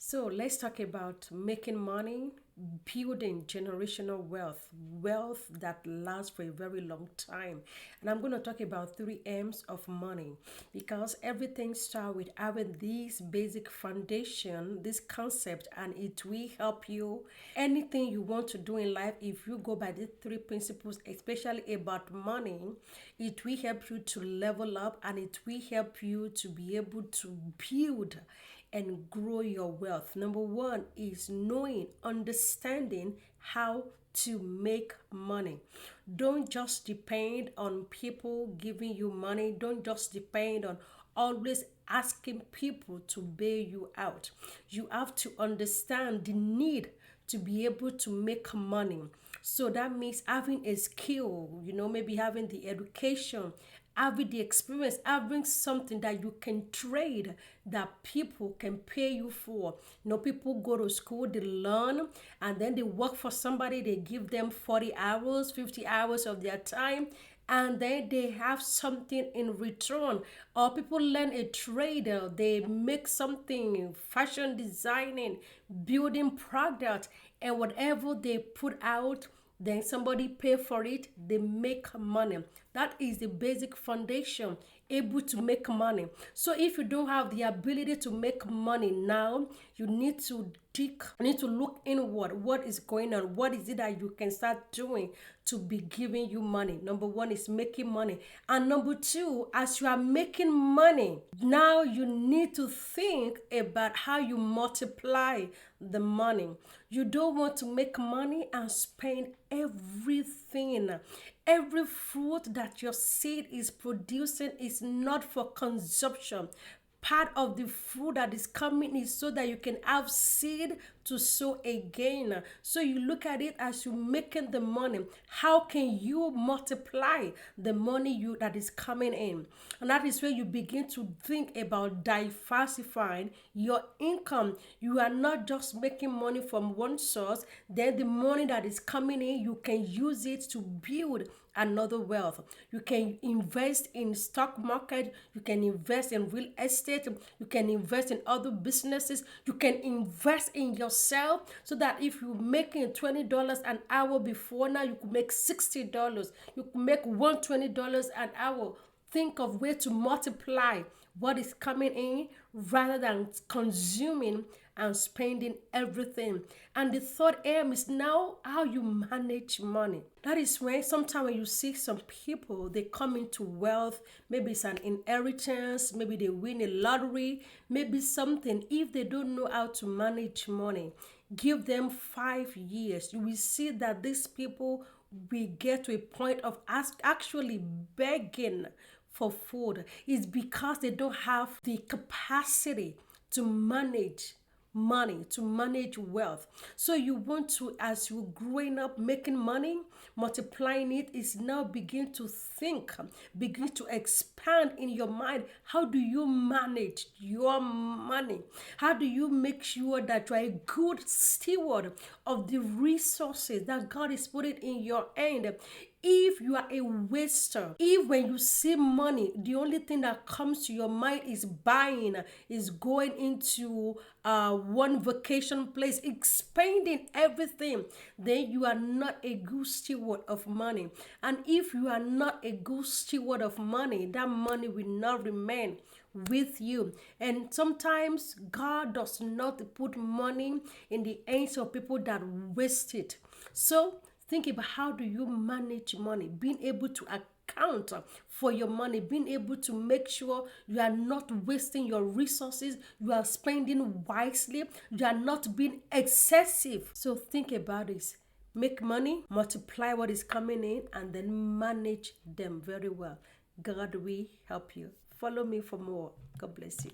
So let's talk about making money, building generational wealth, wealth that lasts for a very long time. And I'm going to talk about 3 M's of money because everything starts with having this basic foundation, this concept, and it will help you. Anything you want to do in life, if you go by these 3 principles, especially about money, it will help you to level up and it will help you to be able to build and grow your wealth. Number one is knowing, understanding how to make money. Don't just depend on people giving you money. Don't just depend on always asking people to bail you out. You have to understand the need to be able to make money. So that means having a skill, maybe having the education, having the experience, having something that you can trade that people can pay you for. People go to school, they learn, and then they work for somebody, they give them 40 hours, 50 hours of their time, and then they have something in return. Or people learn a trade, they make something, fashion designing, building product, and whatever they put out, then somebody pay for it, they make money. That is the basic foundation, able to make money. So if you don't have the ability to make money now, you need to look inward. What is going on? What is it that you can start doing to be giving you money? Number one is making money. And number two, as you are making money, now you need to think about how you multiply the money. You don't want to make money and spend everything. Every fruit that your seed is producing is not for consumption. Part of the fruit that is coming is so that you can have seed to sow again. So you look at it as you making the money. How can you multiply the money that is coming in? And that is where you begin to think about diversifying your income. You are not just making money from one source, then the money that is coming in, you can use it to build another wealth. You can invest in stock market, you can invest in real estate, you can invest in other businesses, you can invest in yourself so that if you're making $20 an hour before, now you could make $60. You could make $120 an hour. Think of where to multiply what is coming in rather than consuming and spending everything. And the third aim is now how you manage money. That is when sometimes when you see some people, they come into wealth, maybe it's an inheritance, maybe they win a lottery, maybe something. If they don't know how to manage money, give them 5 years. You will see that these people will get to a point of actually begging for food. It's because they don't have the capacity to manage money, to manage wealth. So you want to, as you're growing up making money, multiplying it, is now begin to think, begin to expand in your mind. How do you manage your money? How do you make sure that you're a good steward of the resources that God is putting in your hand? If you are a waster, if when you see money, the only thing that comes to your mind is buying, is going into one vacation place, expending everything, then you are not a good steward of money. And if you are not a good steward of money, that money will not remain with you. And sometimes God does not put money in the hands of people that waste it. So think about how do you manage money, being able to account for your money, being able to make sure you are not wasting your resources, you are spending wisely, you are not being excessive. So think about this. Make money, multiply what is coming in, and then manage them very well. God will help you. Follow me for more. God bless you.